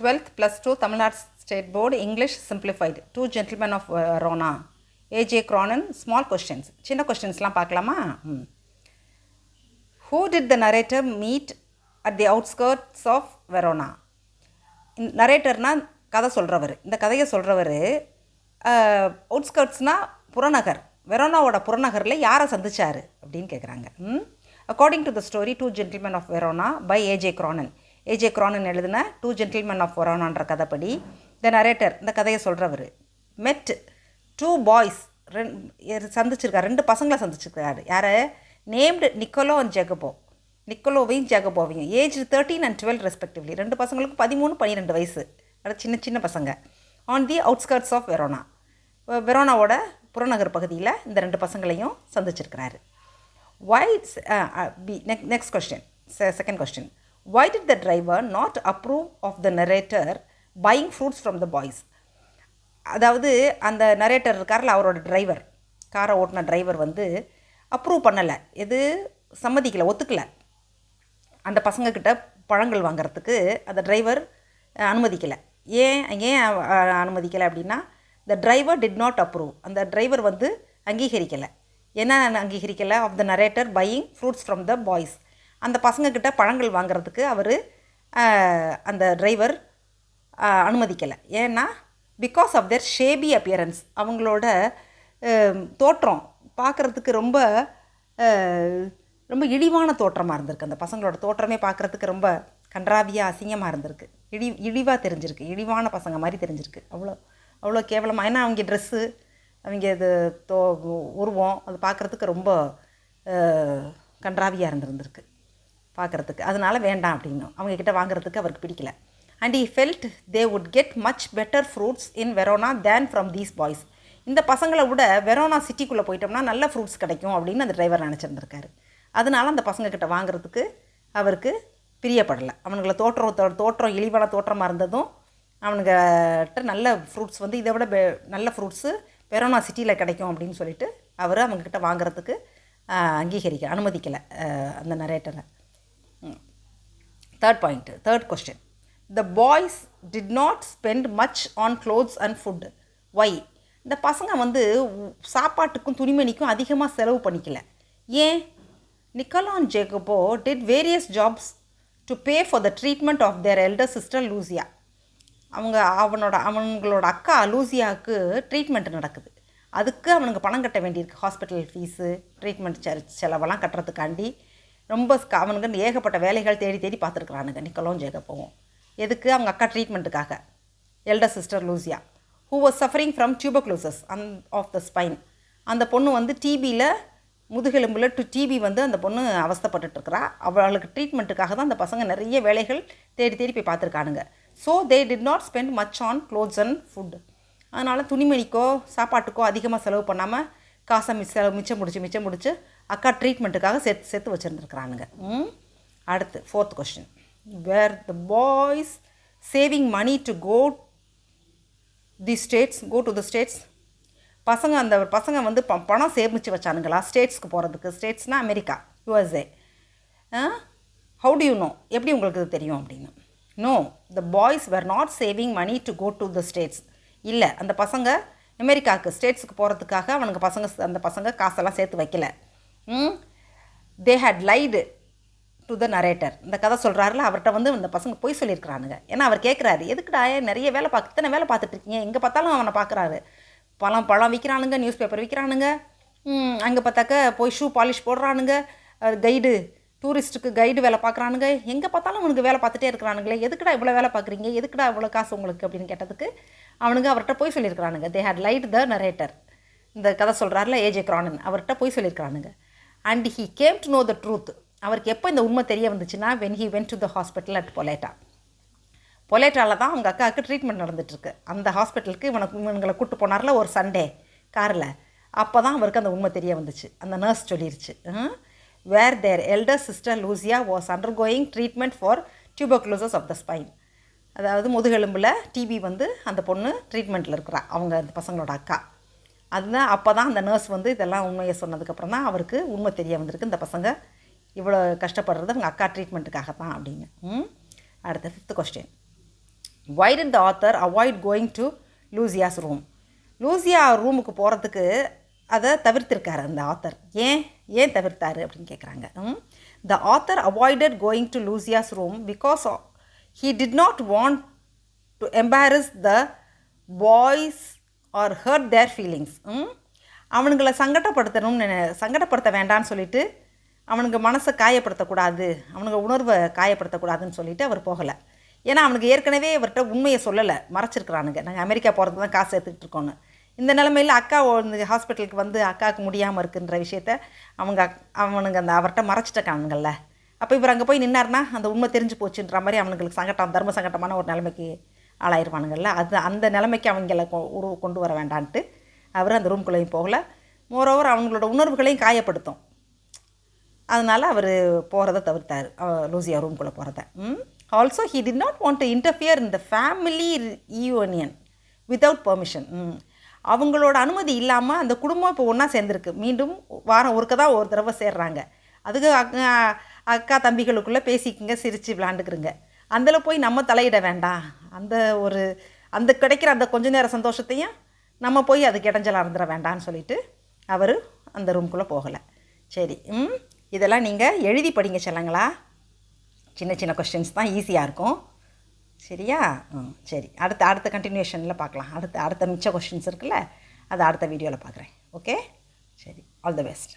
12th plus 2 Tamil Nadu State Board English Simplified. Two Gentlemen of Verona. A.J. Cronin. Small questions. சின்ன கொஸ்டின்ஸ்லாம் பார்க்கலாமா? Who did the narrator meet at the outskirts of Verona? நரேட்டர்னால் கதை சொல்கிறவர். இந்த கதையை சொல்கிறவர் அவுட்ஸ்கர்ட்ஸ்னால் புறநகர், வெரோனாவோட புறநகரில் யாரை சந்திச்சார் அப்படின்னு கேட்குறாங்க. According to the story two gentlemen of Verona by AJ Cronin. AJ Cronin எழுதின டூ ஜென்டில்மென் ஆஃப் வெரோனான்ற கதைப்படி த நரேட்டர், இந்த கதையை சொல்கிறவர், மெட் டூ பாய்ஸ், சந்திச்சிருக்காரு, ரெண்டு பசங்களை சந்திச்சிருக்காரு. யாரை? Named Nicola and Jacopo. நிக்கோலோவையும் ஜெகபோவையும். Age 13 and 12 respectively. ரெண்டு பசங்களுக்கும் 13-12 வயசு. அது சின்ன சின்ன பசங்க. On the outskirts of Verona. வெரோனாவோட புறநகர் பகுதியில் இந்த ரெண்டு பசங்களையும் சந்திச்சிருக்கிறாரு. Why? Next question. Second question. Why did the driver not approve of the narrator buying fruits from the boys? அதாவது அந்த நரேட்டர் இருக்கார்ல, அவரோட டிரைவர், காரை ஓட்டின டிரைவர் வந்து அப்ரூவ் பண்ணலை, எது சம்மதிக்கலை, ஒத்துக்கலை. அந்த பசங்கக்கிட்ட பழங்கள் வாங்கிறதுக்கு அந்த டிரைவர் அனுமதிக்கலை. ஏன் அனுமதிக்கலை அப்படின்னா, the driver did not approve. அந்த டிரைவர் வந்து அங்கீகரிக்கலை. என்ன அங்கீகரிக்கலை? Of the narrator buying fruits from the boys. அந்த பசங்கக்கிட்ட பழங்கள் வாங்கிறதுக்கு அவர் அந்த டிரைவர் அனுமதிக்கலை. ஏன்னா because of their shabby appearance. அவங்களோட தோற்றம் பார்க்குறதுக்கு ரொம்ப ரொம்ப இழிவான தோற்றமாக இருந்திருக்கு. அந்த பசங்களோட தோற்றமே பார்க்குறதுக்கு ரொம்ப கன்றாவியாக அசிங்கமாக இருந்திருக்கு. இழிவாக தெரிஞ்சிருக்கு, இழிவான பசங்க மாதிரி தெரிஞ்சிருக்கு. அவ்வளோ கேவலமாக. ஏன்னா அவங்க ட்ரெஸ்ஸு, அவங்க இது உருவம், அது பார்க்குறதுக்கு ரொம்ப கன்றாவியாக இருந்திருக்கு பார்க்குறதுக்கு. அதனால் வேண்டாம் அப்படின்னு அவங்கக்கிட்ட வாங்குறதுக்கு அவருக்கு பிடிக்கல. And he felt they would get much better fruits in Verona than from these boys. இந்த பசங்களை விட வெரோனா சிட்டிக்குள்ளே போயிட்டோம்னா நல்ல ஃப்ரூட்ஸ் கிடைக்கும் அப்படின்னு அந்த டிரைவர் நினச்சிருந்துருக்காரு. அதனால் அந்த பசங்கக்கிட்ட வாங்குறதுக்கு அவருக்கு பிரியப்படலை. அவனுங்களை தோற்றம் இழிவான தோற்றமாக இருந்ததும், அவனுங்கிட்ட நல்ல ஃப்ரூட்ஸ் வந்து இதை விட நல்ல ஃப்ரூட்ஸு வெரோனா சிட்டியில் கிடைக்கும் அப்படின்னு சொல்லிட்டு அவர் அவங்கக்கிட்ட வாங்குறதுக்கு அனுமதிக்கலை அந்த நரேட்டரை. Third question. The boys did not spend much on clothes and food. Why? இந்த பசங்க வந்து சாப்பாட்டுக்கும் துணிமணிக்கும் அதிகமாக செலவு பண்ணிக்கல. ஏன்? Nicola and Jacopo did various jobs to pay for the treatment of their elder sister Lucia. அவங்களோட அக்கா லூசியாவுக்கு ட்ரீட்மெண்ட் நடக்குது. அதுக்கு அவனுங்க பணம் கட்ட வேண்டியிருக்கு. ஹாஸ்பிட்டல் ஃபீஸு, ட்ரீட்மெண்ட் செலவெல்லாம் கட்டுறதுக்காண்டி ரொம்ப அவனுங்க ஏகப்பட்ட வேலைகள் தேடி பார்த்துருக்குறானுங்க நிக்கோலோ ஜேகபோவும். எதுக்கு? அவங்க அக்கா ட்ரீட்மெண்ட்டுக்காக. Elder sister Lucia who was suffering from tuberculosis of the spine. அந்த பொண்ணு வந்து டிபியில், முதுகெலும்பில் டிபி வந்து அந்த பொண்ணு அவஸ்தைப்பட்டுருக்குறா. அவளுக்கு ட்ரீட்மெண்ட்டுக்காக தான் அந்த பசங்க நிறைய வேலைகள் தேடி போய் பார்த்துருக்கானுங்க. So they did not spend much on clothes and food. அதனால் துணிமணிக்கோ சாப்பாட்டுக்கோ அதிகமாக செலவு பண்ணாமல் காசை மிச்சம் முடிச்சு அக்கா ட்ரீட்மெண்ட்டுக்காக சேர்த்து வச்சுருந்துருக்குறானுங்க. அடுத்து fourth question. Were the boys saving money to go to the states? அந்த பசங்க வந்து பணம் சேமித்து வச்சானுங்களா ஸ்டேட்ஸ்க்கு போகிறதுக்கு? ஸ்டேட்ஸ்னால் America, USA. How do you know? எப்படி உங்களுக்கு தெரியும் அப்படின்னு? No, the boys were not saving money to go to the States. இல்லை, அந்த பசங்க அமெரிக்காவுக்கு ஸ்டேட்ஸுக்கு போகிறதுக்காக அந்த பசங்க காசெல்லாம் சேர்த்து வைக்கல. They had lied to the narrator. இந்த கதை சொல்கிறாருல, அவர்கிட்ட வந்து இந்த பசங்க போய் சொல்லியிருக்கிறானுங்க. ஏன்னா அவர் கேட்குறாரு, எதுக்குடா நிறைய வேலை இத்தனை வேலை பார்த்துட்ருக்கீங்க, எங்கே பார்த்தாலும் அவனை பார்க்குறாரு. பழம் விற்கிறானுங்க, நியூஸ் பேப்பர் விற்கிறானுங்க, அங்கே பார்த்தாக்க போய் ஷூ பாலிஷ் போடுறானுங்க, கைடு, டூரிஸ்ட்டுக்கு கைடு வேலை பார்க்குறானுங்க, எங்கே பார்த்தாலும் அவனுக்கு வேலை பார்த்துட்டே இருக்கிறானுங்களே, எதுக்குடா இவ்வளோ வேலை பார்க்குறீங்க, எதுக்குடா இவ்வளோ காசு உங்களுக்கு அப்படின்னு கேட்டதுக்கு அவனுங்க அவர்கிட்ட போய் சொல்லியிருக்கிறானுங்க. They had lied the narrator. இந்த கதை சொல்கிறாருல ஏஜே கிரானன், அவர்கிட்ட போய் சொல்லியிருக்கிறானுங்க. And he came to know the truth. அவருக்கு எப்போ இந்த உண்மை தெரிய வந்துச்சுன்னா, when he went to the hospital at பொலேட்டாவில் தான் அவங்க அக்காவுக்கு ட்ரீட்மெண்ட் நடந்துகிட்ருக்கு. அந்த ஹாஸ்பிட்டலுக்கு இவங்களை கூப்பிட்டு போனார்ல ஒரு சண்டே காரில். அப்போ தான் அவருக்கு அந்த உண்மை தெரிய வந்துச்சு. அந்த நர்ஸ் சொல்லிருச்சு, where their elder sister Lucia was undergoing treatment for tuberculosis of the spine. அதாவது முதுகெலும்பில் டிபி வந்து அந்த பொண்ணு ட்ரீட்மெண்ட்டில் இருக்கிறா, அவங்க அந்த பசங்களோட அக்கா. அதுதான் அப்போ தான் அந்த நர்ஸ் வந்து இதெல்லாம் உண்மையை சொன்னதுக்கப்புறம் தான் அவருக்கு உண்மை தெரிய வந்திருக்கு, இந்த பசங்க இவ்வளோ கஷ்டப்படுறது அவங்க அக்கா ட்ரீட்மெண்ட்டுக்காக தான் அப்படின்னு. அடுத்த 5th question. why did the author avoid going to Lucia's room? Lucia ரூமுக்கு போகிறதுக்கு அதை தவிர்த்திருக்காரு அந்த ஆத்தர். ஏன் தவிர்த்தாரு அப்படின்னு கேட்குறாங்க. The author avoided going to Lucia's room because he did not want to embarrass the boys or hurt their feelings. அவனுங்களை சங்கடப்படுத்த வேண்டான்னு சொல்லிட்டு, அவனுக்கு மனசை காயப்படுத்தக்கூடாது, அவனுக்கு உணர்வை காயப்படுத்தக்கூடாதுன்னு சொல்லிட்டு அவர் போகலை. ஏன்னா அவனுக்கு ஏற்கனவே இவர்கிட்ட உண்மையை சொல்லலை, மறைச்சிருக்கிறானுங்க. நாங்கள் அமெரிக்கா போகிறதுக்கு தான் காசு எடுத்துக்கிட்டு இருக்கோன்னு. இந்த நிலைமையில் அக்கா இந்த ஹாஸ்பிட்டலுக்கு வந்து அக்காவுக்கு முடியாமல் இருக்குன்ற விஷயத்த அவனுங்க அவர்கிட்ட மறைச்சிட்டக்கானுங்கள்ல. அப்போ இவர் அங்கே போய் நின்னார்னா அந்த உண்மை தெரிஞ்சு போச்சுன்ற மாதிரி அவனுங்களுக்கு தர்ம சங்கட்டமான ஒரு நிலைமைக்கு ஆளாயிருவானுங்கள்ல. அந்த நிலைமைக்கு அவங்கள கொண்டு வர வேண்டான்ட்டு அவர் அந்த ரூம்குள்ளேயும் போகலை. மோரோவர் அவங்களோட உணர்வுகளையும் காயப்படுத்தும். அதனால் அவர் போகிறத தவிர்த்தார், லூசியா ரூம்குள்ளே போகிறத. Also he did not want to interfere in the family union without permission. அவங்களோட அனுமதி இல்லாமல் அந்த குடும்பம் இப்போ ஒன்றா சேர்ந்துருக்கு. மீண்டும் வாரம் ஒருக்க தான் ஒரு தடவை சேர்றாங்க. அதுக்கு அக்கா தம்பிகளுக்குள்ளே பேசிக்குங்க, சிரித்து விளாண்டுக்குறங்க. அதில் போய் நம்ம தலையிட வேண்டாம். அந்த கிடைக்கிற அந்த கொஞ்ச நேர சந்தோஷத்தையும் நம்ம போய் அதுக்கு இடைஞ்சலாக இருந்துட வேண்டான்னு சொல்லிட்டு அவர் அந்த ரூம்குள்ளே போகலை. சரி, இதெல்லாம் நீங்கள் எழுதி படிங்க செல்லங்களா. சின்ன சின்ன கொஸ்டின்ஸ் தான், ஈஸியாக இருக்கும். சரியா? சரி, அடுத்த கண்டினியூஷனில் பார்க்கலாம். அடுத்த மிச்ச கொஸ்டின்ஸ் இருக்குல்ல, அது அடுத்த வீடியோவில் பார்க்குறேன். ஓகே, சரி, ஆல் தி பெஸ்ட்.